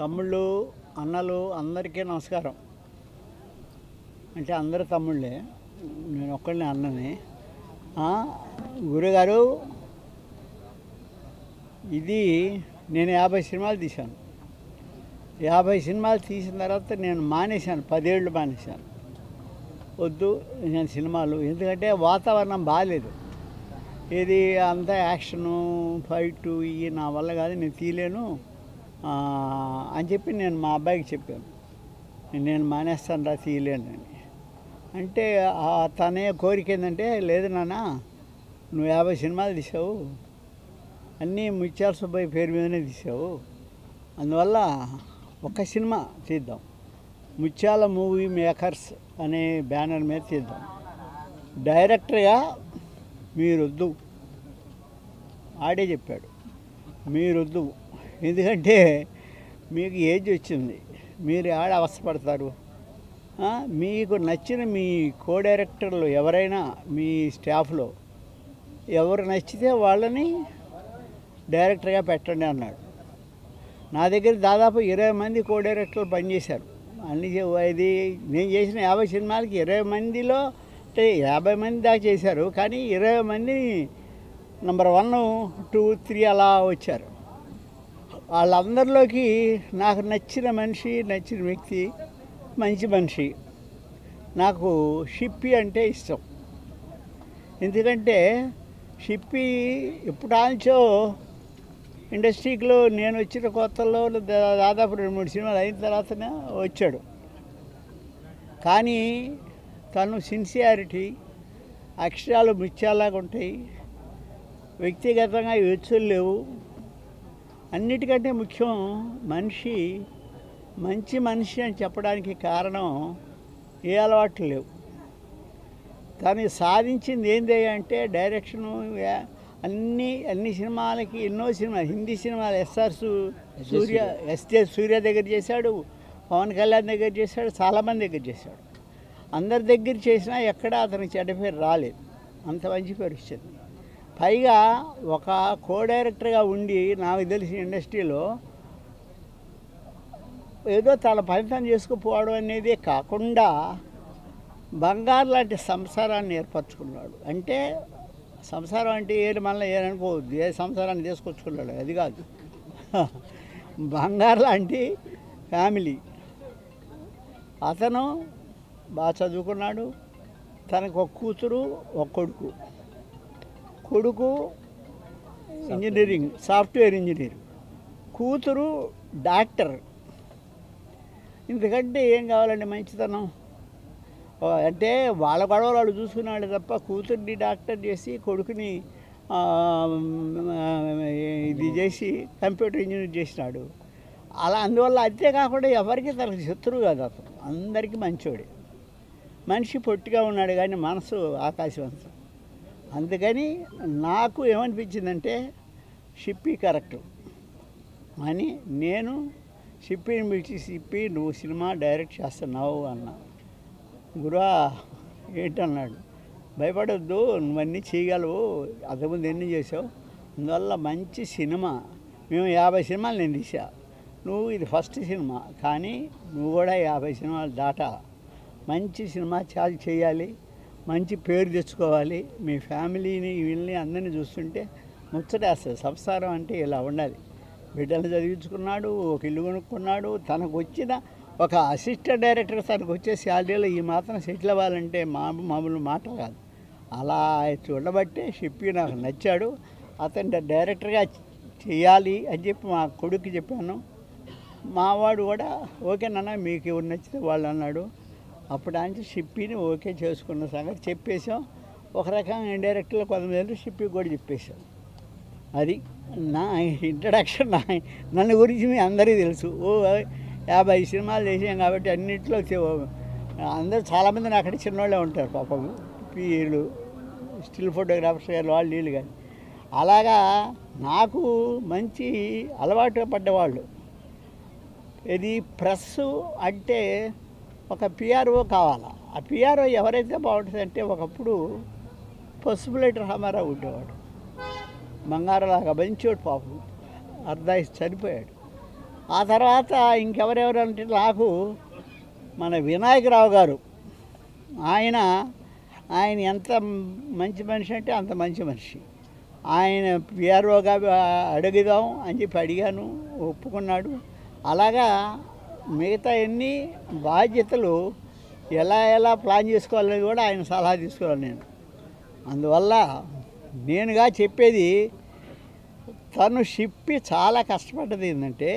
తమ్ముళ్ళు అన్నలు అందరికీ నమస్కారం. అంటే అందరు తమ్ముళ్ళే, నేను ఒక్కడిని అన్నని. గురుగారు, ఇది నేను 50 సినిమాలు తీశాను. 50 సినిమాలు తీసిన తర్వాత నేను మానేశాను, 10 ఏళ్ళు మానేశాను. వద్దు నేను సినిమాలు, ఎందుకంటే వాతావరణం బాగాలేదు. ఇది అంతా యాక్షను ఫైటు ఇవి నా వల్ల కాదు, నేను తీయలేను అని చెప్పి నేను మా అబ్బాయికి చెప్పాను, నేను మానేస్తాను రా, తీయలేను అని. అంటే తనే కోరిక ఏంటంటే, లేదు నాన్న నువ్వు 50 సినిమాలు తీసావు, అన్నీ ముత్యాల సుబ్బయ్య పేరు మీదనే తీసావు, అందువల్ల ఒక సినిమా తీద్దాం, ముత్యాల మూవీ మేకర్స్ అనే బ్యానర్ మీద తీద్దాం, డైరెక్టర్గా మీరొద్దు. ఆడే చెప్పాడు, మీరొద్దు, ఎందుకంటే మీకు ఏజ్ వచ్చింది, మీరు ఆడ అవస్థపడతారు. మీకు నచ్చిన మీ కో డైరెక్టర్లు ఎవరైనా మీ స్టాఫ్లో ఎవరు నచ్చితే వాళ్ళని డైరెక్టర్గా పెట్టండి అన్నాడు. నా దగ్గర దాదాపు 20 మంది కో డైరెక్టర్లు పనిచేశారు. అన్ని ఇది నేను చేసిన 50 సినిమాలకి 20 మందిలో అంటే 50 మంది దాకా చేశారు, కానీ 20 మంది నెంబర్ 1, 2, 3 అలా వచ్చారు. వాళ్ళందరిలోకి నాకు నచ్చిన మనిషి, నచ్చిన వ్యక్తి, మంచి మనిషి, నాకు షిప్పి అంటే ఇష్టం. ఎందుకంటే షిప్పి ఎప్పుడాంచో ఇండస్ట్రీలో నేను వచ్చిన కొత్తలో దాదాపు 2-3 సినిమాలు అయిన తర్వాతనే వచ్చాడు. కానీ తను సిన్సియారిటీ, అక్షరాలు ముత్యాలాగా ఉంటాయి, వ్యక్తిగతంగా ఎచ్చులు లేవు. అన్నిటికంటే ముఖ్యం మంచి మనిషి అని చెప్పడానికి కారణం ఏ అలవాట్లు లేవు. తను సాధించింది ఏంటి అంటే డైరెక్షను. అన్ని సినిమాలకి ఎన్నో సినిమాలు, హిందీ సినిమాలు ఎస్జే సూర్య దగ్గర చేశాడు, పవన్ కళ్యాణ్ దగ్గర చేశాడు, చాలామంది దగ్గర చేశాడు. అందరి దగ్గర చేసినా ఎక్కడ అతనికి చెడ్డ పేరు రాలేదు, అంత మంచి పేరు వచ్చింది. పైగా ఒక కో డైరెక్టర్గా ఉండి నాకు తెలిసిన ఇండస్ట్రీలో ఏదో తన ఫలితం చేసుకుపోవడం అనేది కాకుండా బంగారు లాంటి సంసారాన్ని ఏర్పరచుకున్నాడు. అంటే సంసారం అంటే ఏది మళ్ళీ ఏదనుకోవద్దు, ఏ సంసారాన్ని తీసుకొచ్చుకున్నాడు అది కాదు, బంగారు లాంటి ఫ్యామిలీ. అతను బాగా చదువుకున్నాడు, తనకు ఒక కూతురు, ఒక కొడుకు ఇంజనీరింగ్, సాఫ్ట్వేర్ ఇంజనీర్, కూతురు డాక్టర్. ఎందుకంటే ఏం కావాలండి మంచితనం. అంటే వాళ్ళ గొడవలు వాళ్ళు చూసుకున్నాడు తప్ప కూతుర్ని డాక్టర్ చేసి కొడుకుని ఇది చేసి కంప్యూటర్ ఇంజనీర్ చేసినాడు. అలా అందువల్ల అంతేకాకుండా ఎవరికి తనకు శత్రువు కాదు, అతను అందరికీ మంచోడే. మనిషి పొట్టిగా ఉన్నాడు కానీ మనసు ఆకాశవంతం. అందుకని నాకు ఏమనిపించిందంటే షిప్పి కరెక్టు అని నేను షిప్పిని పిలిచి, షిప్పి నువ్వు సినిమా డైరెక్ట్ చేస్తున్నావు అన్నా. గురువా ఏంటన్నాడు, భయపడొద్దు, నువ్వన్నీ చేయగలవు, అంతకుముందు ఎన్ని చేసావు, అందువల్ల మంచి సినిమా. మేము 50 సినిమాలు నేను తీసా, నువ్వు ఇది ఫస్ట్ సినిమా, కానీ నువ్వు కూడా 50 సినిమాలు దాటాలి, మంచి సినిమా చాలా చేయాలి, మంచి పేరు తెచ్చుకోవాలి. మీ ఫ్యామిలీని వీళ్ళని అందరినీ చూస్తుంటే ముచ్చటేస్తుంది. సంసారం అంటే ఇలా ఉండాలి. బిడ్డలు చదివించుకున్నాడు, ఒక ఇల్లు కొనుక్కున్నాడు, తనకు వచ్చిన ఒక అసిస్టెంట్ డైరెక్టర్ తనకు వచ్చే శాలరీలో ఈ మాత్రం సెటిల్ అవ్వాలంటే మామూలు మాట కాదు. అలా చూడబట్టే షిప్పి నాకు నచ్చాడు. అతను డైరెక్టర్గా చేయాలి అని చెప్పి మా కొడుకు చెప్పాను. మావాడు కూడా ఓకేనన్నా మీకు ఎవరు నచ్చితే వాళ్ళు అన్నాడు. అప్పుడు ఆయన షిప్పిని ఓకే చేసుకున్న సంగతి చెప్పేసాం. ఒక రకంగా ఇండైరెక్ట్లో కొంతమంది షిప్పికి కూడా చెప్పేశాం. అది నా ఇంట్రడక్షన్. నన్ను గురించి మీ అందరికీ తెలుసు. 50 సినిమాలు చేసాం కాబట్టి అన్నింటిలో అందరూ చాలామంది అక్కడ చిన్నవాళ్ళే ఉంటారు పాపం, వీళ్ళు స్టిల్ ఫోటోగ్రాఫర్స్ గారు, వాళ్ళు వీళ్ళు కానీ. అలాగా నాకు మంచి అలవాటు పడ్డవాళ్ళు. ఇది ప్రెస్ అంటే ఒక పిఆర్ఓ కావాలా. ఆ పిఆర్ఓ ఎవరైతే బాగుంటుందంటే, ఒకప్పుడు పసుపులేటి రామారావు ఉండేవాడు, బంగారలాగా మంచోడు, పాపం అర్ధాయిస్ చనిపోయాడు. ఆ తర్వాత ఇంకెవరెవరు అంటే నాకు మన వినాయకరావు గారు, ఆయన ఆయన ఎంత మంచి మనిషి అంటే అంత మంచి మనిషి. ఆయన పిఆర్ఓగా అడుగుదాం అని చెప్పి అడిగాను, ఒప్పుకున్నాడు. అలాగా మిగతా ఎన్ని బాధ్యతలు ఎలా ప్లాన్ చేసుకోవాలని కూడా ఆయన సలహా తీసుకోవాలి నేను. అందువల్ల నేనుగా చెప్పేది, తను షిప్పి చాలా కష్టపడ్డది ఏంటంటే,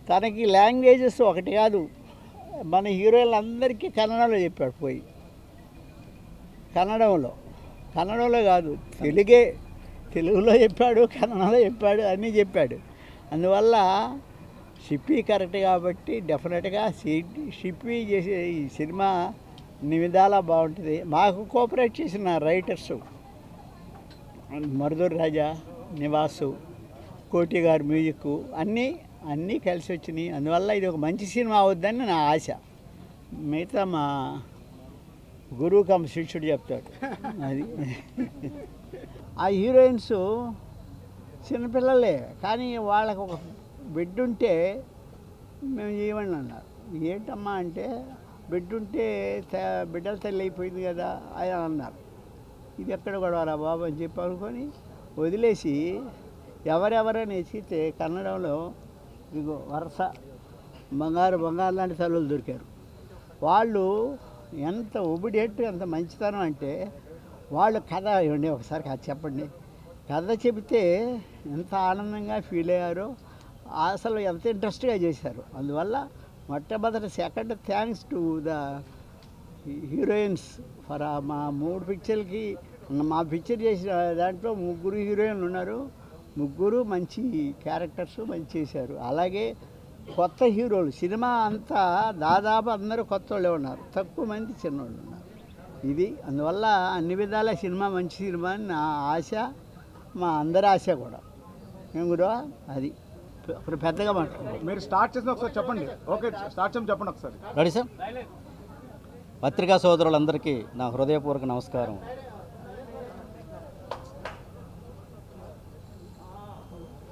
తనకి లాంగ్వేజెస్ ఒకటి కాదు, మన హీరోయిన్లందరికీ కన్నడలో చెప్పాడు. పోయి కన్నడంలో కాదు, తెలుగులో చెప్పాడు, కన్నడలో చెప్పాడు, అన్నీ చెప్పాడు. అందువల్ల షిప్పి కరెక్ట్ కాబట్టి డెఫినెట్గా షిప్పి చేసే ఈ సినిమా అన్ని విధాలా బాగుంటుంది. మాకు కోఆపరేట్ చేసిన రైటర్సు మరుదూరు రాజా, నివాసు, కోటి గారు మ్యూజిక్ అన్నీ కలిసి వచ్చినాయి. అందువల్ల ఇది ఒక మంచి సినిమా అవుద్దని నా ఆశ. మిగతా మా గురువు కమ్ శిష్యుడు చెప్తాడు. అది ఆ హీరోయిన్స్ చిన్నపిల్లలే, కానీ వాళ్ళకు ఒక బిడ్డ ఉంటే మేము చేయమని అన్నారు. ఏంటమ్మా అంటే, బిడ్డ ఉంటే బిడ్డల తల్లి అయిపోయింది కదా అని అన్నారు. ఇది ఎక్కడ గొడవరా బాబు అని చెప్పి అనుకొని వదిలేసి, ఎవరెవరైనా ఎచ్చితే కన్నడంలో ఇదిగో వరుస బంగారు లాంటి తల్లులు దొరికారు. వాళ్ళు ఎంత ఒబిడియట్, ఎంత మంచితనం అంటే, వాళ్ళు కథ ఇవ్వండి, ఒకసారి కథ చెప్పండి, కథ చెబితే ఎంత ఆనందంగా ఫీల్ అయ్యారో, అసలు ఎంత ఇంట్రెస్ట్గా చేశారు. అందువల్ల మొట్టమొదటి second thanks to the heroines for మా 3 పిక్చర్లకి. మా పిక్చర్ చేసిన దాంట్లో 3 హీరోయిన్లు ఉన్నారు, 3 మంచి క్యారెక్టర్స్ మంచి చేశారు. అలాగే కొత్త హీరోలు, సినిమా అంతా దాదాపు అందరూ కొత్త వాళ్ళే ఉన్నారు, తక్కువ మంది చిన్నవాళ్ళు ఉన్నారు. ఇది అందువల్ల అన్ని విధాల సినిమా మంచి సినిమా అని నా ఆశ, మా అందరి ఆశ కూడా. ఏం గురువా, అది ఇప్పుడు పెద్దగా మాట్లాడు. మీరు స్టార్ట్ చేసిన ఒకసారి చెప్పండి. ఓకే, స్టార్ట్ చేయమని చెప్పండి ఒకసారి. Ready sir. పత్రికా సోదరులందరికీ నా హృదయపూర్వక నమస్కారం.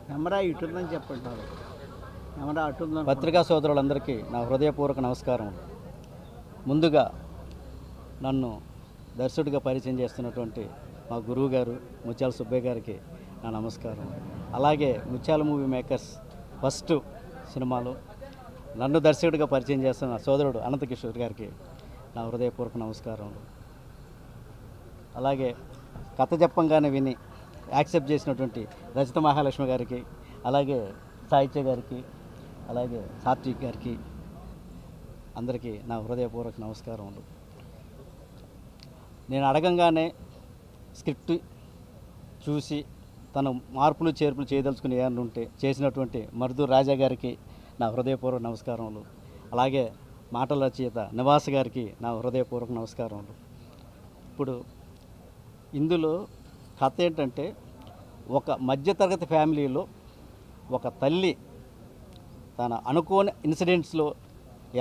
కెమెరా ఇటుందని చెప్పండి, కెమెరా అటుందని. పత్రికా సోదరులందరికీ నా హృదయపూర్వక నమస్కారం. ముందుగా నన్ను దర్శకుడిగా పరిచయం చేస్తున్నటువంటి మా గురువు గారు ముత్యాల సుబ్బయ్య గారికి నా నమస్కారం. అలాగే ముత్యాల మూవీ మేకర్స్ ఫస్ట్ సినిమాలో నన్ను దర్శకుడిగా పరిచయం చేస్తున్న సోదరుడు అనంత కిషోర్ గారికి నా హృదయపూర్వక నమస్కారం. అలాగే కథ చెప్పంగానే విని యాక్సెప్ట్ చేసినటువంటి రచిత మహాలక్ష్మి గారికి, అలాగే సాహిత్య గారికి, అలాగే సాత్విక్ గారికి, అందరికీ నా హృదయపూర్వక నమస్కారములు. నేను అడగంగానే స్క్రిప్ట్ చూసి తను మార్పులు చేర్పులు చేయదలుచుకుని ఏమన్నా ఉంటే చేసినటువంటి మరుదూరు రాజా గారికి నా హృదయపూర్వక నమస్కారములు. అలాగే మాటల రచయిత నివాస్ గారికి నా హృదయపూర్వక నమస్కారములు. ఇప్పుడు ఇందులో కథ ఏంటంటే, ఒక మధ్యతరగతి ఫ్యామిలీలో ఒక తల్లి తన అనుకోని ఇన్సిడెంట్స్లో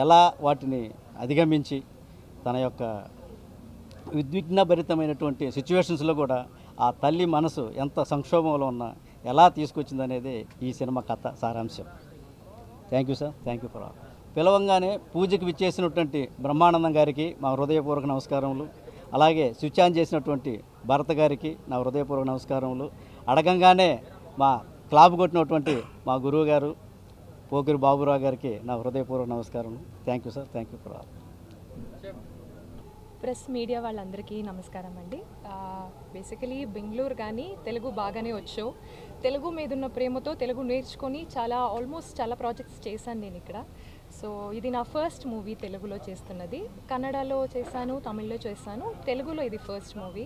ఎలా వాటిని అధిగమించి తన యొక్క ఉద్విగ్నభరితమైనటువంటి సిచ్యువేషన్స్లో కూడా ఆ తల్లి మనసు ఎంత సంక్షోభంలో ఉన్నా ఎలా తీసుకొచ్చిందనేది ఈ సినిమా కథ సారాంశం. Thank you sir, thank you for all. పిలవంగానే పూజకి విచ్చేసినటువంటి బ్రహ్మానందం గారికి మా హృదయపూర్వక నమస్కారములు. అలాగే స్విచ్ ఆన్ చేసినటువంటి భరత్ గారికి నా హృదయపూర్వక నమస్కారములు. అడగంగానే మా క్లాబ్ కొట్టినటువంటి మా గురువు గారు పోకిరి బాబురావు గారికి నా హృదయపూర్వక నమస్కారం. Thank you sir, thank you for all. Press media వాళ్ళందరికీ నమస్కారం అండి. బేసికలీ బెంగళూరు కానీ తెలుగు బాగానే వచ్చు. తెలుగు మీద ఉన్న ప్రేమతో తెలుగు నేర్చుకొని ఆల్మోస్ట్ చాలా ప్రాజెక్ట్స్ చేశాను నేను ఇక్కడ. సో ఇది నా ఫస్ట్ మూవీ తెలుగులో చేస్తున్నది. కన్నడలో చేశాను, తమిళ్లో చేశాను, తెలుగులో ఇది ఫస్ట్ మూవీ.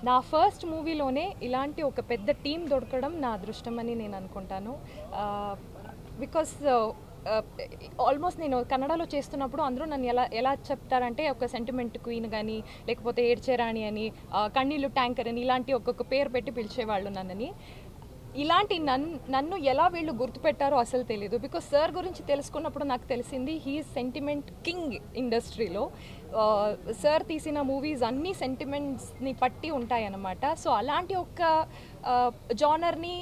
నా ఫస్ట్ మూవీలోనే ఇలాంటి ఒక పెద్ద టీం దొరకడం నా అదృష్టం అని నేను అనుకుంటాను. బికాస్ ఆల్మోస్ట్ నేను కన్నడలో చేస్తున్నప్పుడు అందరూ నన్ను ఎలా చెప్తారంటే, ఒక సెంటిమెంట్ క్వీన్ కానీ, లేకపోతే ఏడ్చేరాణి అని, కన్నీళ్ళు ట్యాంకర్ అని, ఇలాంటి ఒక్కొక్క పేరు పెట్టి పిలిచేవాళ్ళు నన్నని. ఇలాంటి నన్ను ఎలా వీళ్ళు గుర్తుపెట్టారో అసలు తెలియదు. బికాస్ సార్ గురించి తెలుసుకున్నప్పుడు నాకు తెలిసింది హీఈస్ సెంటిమెంట్ కింగ్ ఇండస్ట్రీలో. సార్ తీసిన మూవీస్ అన్నీ సెంటిమెంట్స్ని పట్టి ఉంటాయన్నమాట. సో అలాంటి ఒక జానర్ని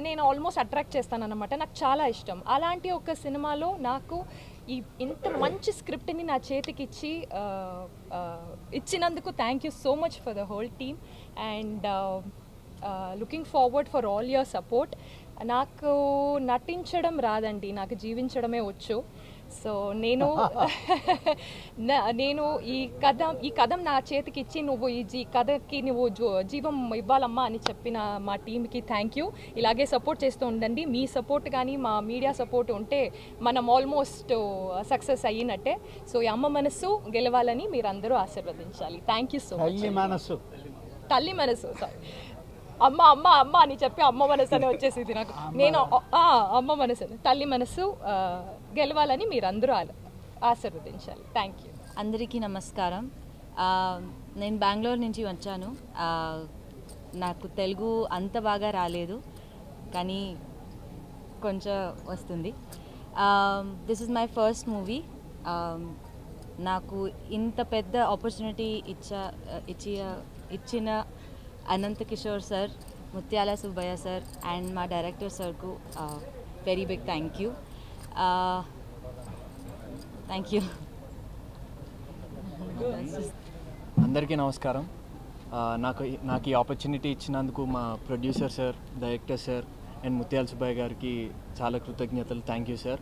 నేను ఆల్మోస్ట్ అట్రాక్ట్ చేస్తాను అనమాట. నాకు చాలా ఇష్టం. అలాంటి ఒక సినిమాలో నాకు ఇంత మంచి స్క్రిప్ట్ని నా చేతికి ఇచ్చినందుకు thank you so much for the whole team and looking forward for all your support. నాకు నటించడం రాదండి, నాకు జీవించడమే వచ్చు. సో నేను ఈ కథ నా చేతికి ఇచ్చి నువ్వు ఈ కథకి నువ్వు జీవం ఇవ్వాలమ్మా అని చెప్పిన మా టీంకి థ్యాంక్ యూ. ఇలాగే సపోర్ట్ చేస్తూ ఉండండి. మీ సపోర్ట్ కానీ మా మీడియా సపోర్ట్ ఉంటే మనం ఆల్మోస్ట్ సక్సెస్ అయ్యినట్టే. సో ఈ అమ్మ మనసు గెలవాలని మీరు అందరూ ఆశీర్వదించాలి. Thank you so much. తల్లి మనసు సారీ అమ్మ అమ్మ అమ్మ అని చెప్పి అమ్మ మనసు అని వచ్చేసింది నాకు. నేను అమ్మ మనసు తల్లి మనసు గెలవాలని మీరందరూ ఆశీర్వదించాలి. Thank you. అందరికీ నమస్కారం. నేను బెంగళూరు నుంచి వచ్చాను. నాకు తెలుగు అంత బాగా రాలేదు, కానీ కొంచెం వస్తుంది. This is my first movie. నాకు ఇంత పెద్ద ఆపర్చునిటీ ఇచ్చిన Anantha Kishore sir, Muthyala Subbaiah sir and మా డైరెక్టర్ సార్కు very big thank you. Thank you. అందరికీ నమస్కారం. నాకు ఈ ఆపర్చునిటీ ఇచ్చినందుకు మా producer sir, director sir and Muthyala Subbaiah గారికి చాలా కృతజ్ఞతలు. Thank you sir.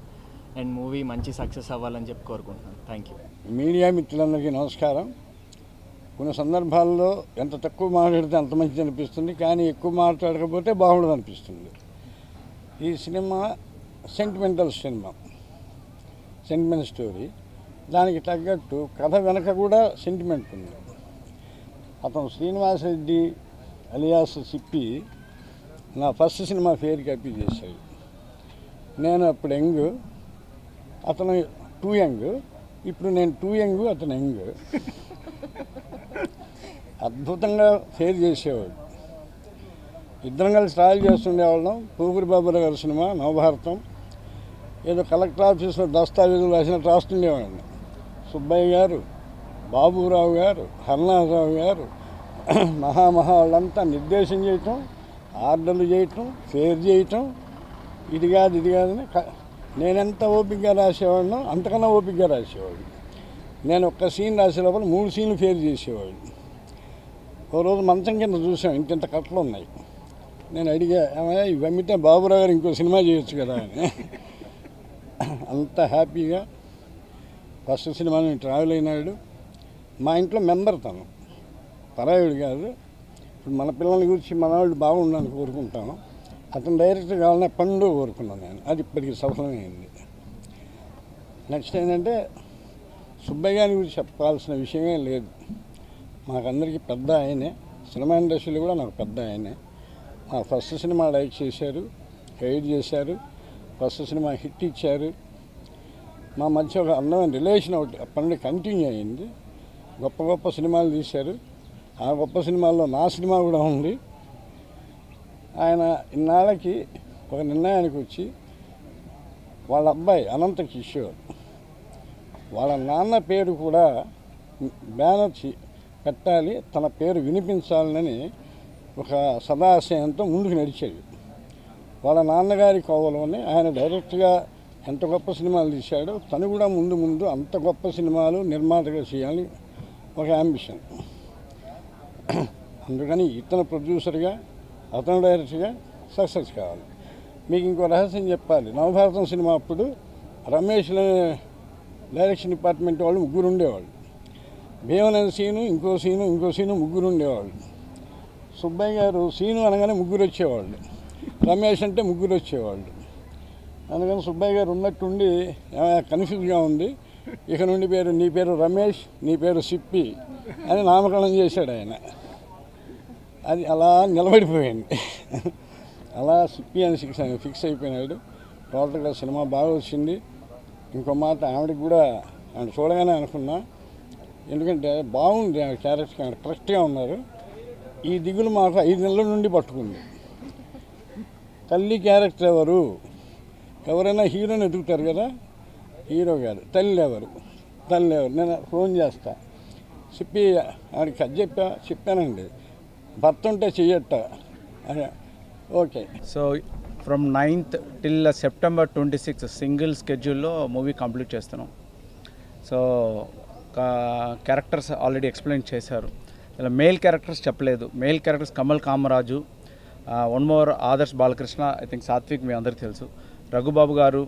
And movie మంచి సక్సెస్ అవ్వాలని చెప్పి కోరుకుంటున్నాను. Thank you. మీడియా మిత్రులందరికీ నమస్కారం. కొన్ని సందర్భాల్లో ఎంత తక్కువ మాట్లాడితే అంత మంచిది అనిపిస్తుంది, కానీ ఎక్కువ మాట్లాడకపోతే బాగుండదు అనిపిస్తుంది. ఈ cinema sentimental cinema, sentiment story. దానికి తగ్గట్టు కథ వెనక కూడా సెంటిమెంట్ ఉంది. అతను శ్రీనివాస్ రెడ్డి అలియాస్ సిప్పి నా ఫస్ట్ సినిమా ఫేర్కి అప్పీల్ చేశాడు. నేను అప్పుడు యంగ్, అతను 2 యంగ్. ఇప్పుడు నేను 2 యంగ్, అతను యంగ్. అద్భుతంగా ఫేర్ చేసేవాడు. ఇద్దరం కలిసి ట్రావెల్ చేస్తుండేవాళ్ళం. పూగురి బాబురావు గారి సినిమా నవభారతం ఏదో కలెక్టర్ ఆఫీస్లో దస్తావేజులు రాసినట్టు రాస్తుండేవాడిని. సుబ్బయ్య గారు, బాబురావు గారు, హర్నాథరావు గారు వాళ్ళంతా నిర్దేశం చేయటం, ఆర్డర్లు చేయటం, ఫేర్ చేయటం, ఇది కాదని నేనెంత ఓపికగా రాసేవాడినో అంతకన్నా ఓపికగా రాసేవాడు. నేను ఒక్క సీన్ రాసే లోపల 3 సీన్లు ఫేర్ చేసేవాడు. ఓ రోజు మంచం కింద చూసాం, ఇంత కట్టలు ఉన్నాయి. నేను అడిగా, ఏమయ్యా ఇవి అమ్మితే బాబురావు గారు ఇంకో సినిమా చేయొచ్చు కదా అని. అంత హ్యాపీగా ఫస్ట్ సినిమాని ట్రావెల్ అయినాడు. మా ఇంట్లో మెంబర్ తను, పరాయుడు కాదు. ఇప్పుడు మన పిల్లల గురించి మన వాళ్ళు బాగుండాలని కోరుకుంటాను. అతను డైరెక్టర్ కావాలని ఎప్పటిలో కోరుకున్నాను నేను. అది ఇప్పటికి సఫలమైంది. నెక్స్ట్ ఏంటంటే సుబ్బయ్య గారి గురించి చెప్పాల్సిన విషయమే లేదు. మాకందరికీ పెద్ద ఆయనే, సినిమా ఇండస్ట్రీలో కూడా నాకు పెద్ద ఆయనే. మా ఫస్ట్ సినిమా లైక్ చేశారు, గైడ్ చేశారు, ఫస్ట్ సినిమా హిట్ ఇచ్చారు. మా మధ్య ఒక అందమైన రిలేషన్ ఒకటి అప్పటి నుండి కంటిన్యూ అయ్యింది. గొప్ప గొప్ప సినిమాలు తీశారు. ఆ గొప్ప సినిమాల్లో నా సినిమా కూడా ఉంది. ఆయన ఇన్నాళ్ళకి ఒక నిర్ణయానికి వచ్చి వాళ్ళ అబ్బాయి అనంత కిషోర్ వాళ్ళ నాన్న పేరు కూడా బ్యానర్ పెట్టాలి, తన పేరు వినిపించాలని ఒక సదాశయంతో ముందుకు నడిచాడు. వాళ్ళ నాన్నగారి కోవలోనే ఆయన డైరెక్ట్గా ఎంత గొప్ప సినిమాలు తీశాడో తను కూడా ముందు అంత గొప్ప సినిమాలు నిర్మాతగా చేయాలి ఒక యాంబిషన్. అందుకని ఇతను ప్రొడ్యూసర్గా, అతను డైరెక్టర్గా సక్సెస్ కావాలి. మీకు ఇంకో రహస్యం చెప్పాలి. నవభారతం సినిమా అప్పుడు రమేష్ డైరెక్షన్ డిపార్ట్మెంట్ వాళ్ళు 3 ఉండేవాళ్ళు. భీమన సీను, ఇంకో సీను 3 ఉండేవాళ్ళు. సుబ్బయ్య గారు సీను అనగానే 3 వచ్చేవాళ్ళు, రమేష్ అంటే 3 వచ్చేవాళ్ళు. అందుకని సుబ్బయ్య గారు ఉన్నట్టుండి కన్ఫ్యూజ్గా ఉంది. ఇక నుండి నీ పేరు రమేష్, నీ పేరు సిప్పి అని నామకరణం చేశాడు ఆయన. అది అలా నిలబడిపోయింది. అలా సిప్పి అని ఫిక్స్ అయిపోయినాడు. టోటల్గా సినిమా బాగా వచ్చింది. ఇంకో మాట ఆవిడకి కూడా ఆవిడ చూడగానే అనుకున్నా, ఎందుకంటే బాగుంది ఆవిడ క్యారెక్టర్, ఆవిడ కరెక్ట్గా ఉన్నారు. ఈ దిగులు మాకు 5 నెలల నుండి పట్టుకుంది. తల్లి క్యారెక్టర్ ఎవరైనా హీరోని ఎదుగుతారు కదా, హీరో గారు తల్లి ఎవరు నేను ఫోన్ చేస్తా, చెప్పి ఆవిడకి అది చెప్పానండి, భర్త ఉంటే చెయ్యట్ట. Okay. So from 9th till September 26 single స్కెడ్యూల్లో మూవీ కంప్లీట్ చేస్తున్నాం. సో క్యారెక్టర్స్ ఆల్రెడీ ఎక్స్ప్లెయిన్ చేశారు. ఇలా మేల్ క్యారెక్టర్స్ చెప్పలేదు. Male characters Kamal Kamaraju, one more Adarsh Balakrishna, I think Satvik మీ అందరికీ తెలుసు, రఘుబాబు గారు,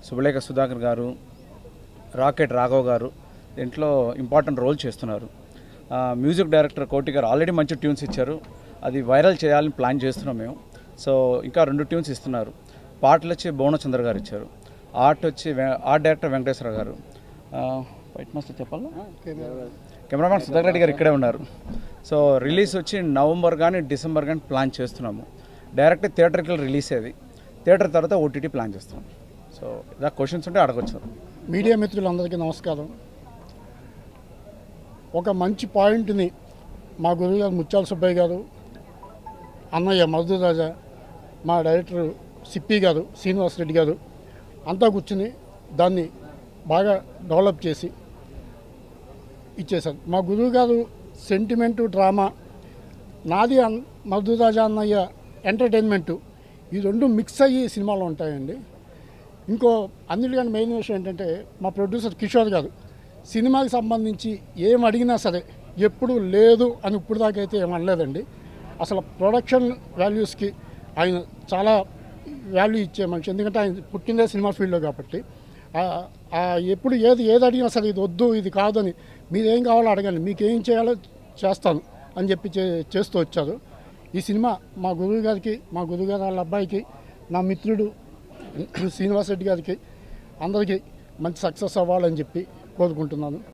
శుభలేఖ సుధాకర్ గారు, రాకెట్ రాఘవ్ గారు దీంట్లో ఇంపార్టెంట్ రోల్ చేస్తున్నారు. మ్యూజిక్ డైరెక్టర్ కోటి గారు ఆల్రెడీ మంచి ట్యూన్స్ ఇచ్చారు. అది వైరల్ చేయాలని ప్లాన్ చేస్తున్నాం మేము. సో ఇంకా 2 ట్యూన్స్ ఇస్తున్నారు. పాటలు వచ్చి భువనచంద్ర గారు ఇచ్చారు. ఆర్ట్ డైరెక్టర్ వెంకటేశ్వర గారు. వైట్ మాస్టర్ చెప్పాలా, కెమెరామ్యాన్ సుధాకర్ రెడ్డి గారు ఇక్కడే ఉన్నారు. సో రిలీజ్ వచ్చి నవంబర్ కానీ డిసెంబర్ కానీ ప్లాన్ చేస్తున్నాము. డైరెక్ట్ థియేటర్కి రిలీజ్ అయ్యేది, థియేటర్ తర్వాత ఓటీటీ ప్లాన్ చేస్తున్నాం. సో ఇలా క్వశ్చన్స్ ఉంటే అడగొచ్చు. మీడియా మిత్రులందరికీ నమస్కారం. ఒక మంచి పాయింట్ని మా గురువు గారు ముత్యాల సుబ్బయ్య గారు, అన్నయ్య మధుర్ రాజా, మా డైరెక్టర్ సిప్పి గారు, శ్రీనివాసరెడ్డి గారు అంతా కూర్చుని దాన్ని బాగా డెవలప్ చేసి ఇచ్చేశారు. మా గురువు గారు సెంటిమెంటు, డ్రామా, నాది మధుర్ రాజా అన్నయ్య ఎంటర్టైన్మెంటు, ఈ 2 మిక్స్ అయ్యి సినిమాలో ఉంటాయండి. ఇంకో అన్నిటికంటే మెయిన్ విషయం ఏంటంటే మా ప్రొడ్యూసర్ కిషోర్ గారు సినిమాకి సంబంధించి ఏం అడిగినా సరే ఎప్పుడు లేదు అని ఇప్పుడు దాకా అయితే ఏమనలేదండి. అసలు ప్రొడక్షన్ వాల్యూస్కి ఆయన చాలా వాల్యూ ఇచ్చే మనిషి. ఎందుకంటే ఆయన పుట్టిందే సినిమా ఫీల్డ్లో కాబట్టి ఎప్పుడు ఏది అడిగినా సరే ఇది వద్దు, ఇది కాదని, మీరేం కావాలో అడగండి, మీకు ఏం చేయాలో చేస్తాను అని చెప్పి చేస్తూ వచ్చారు. ఈ సినిమా మా గురువు గారికి, మా గురువుగారు వాళ్ళ అబ్బాయికి, నా మిత్రుడు శ్రీనివాసరెడ్డి గారికి అందరికీ మంచి సక్సెస్ అవ్వాలని చెప్పి కోరుకుంటున్నాను.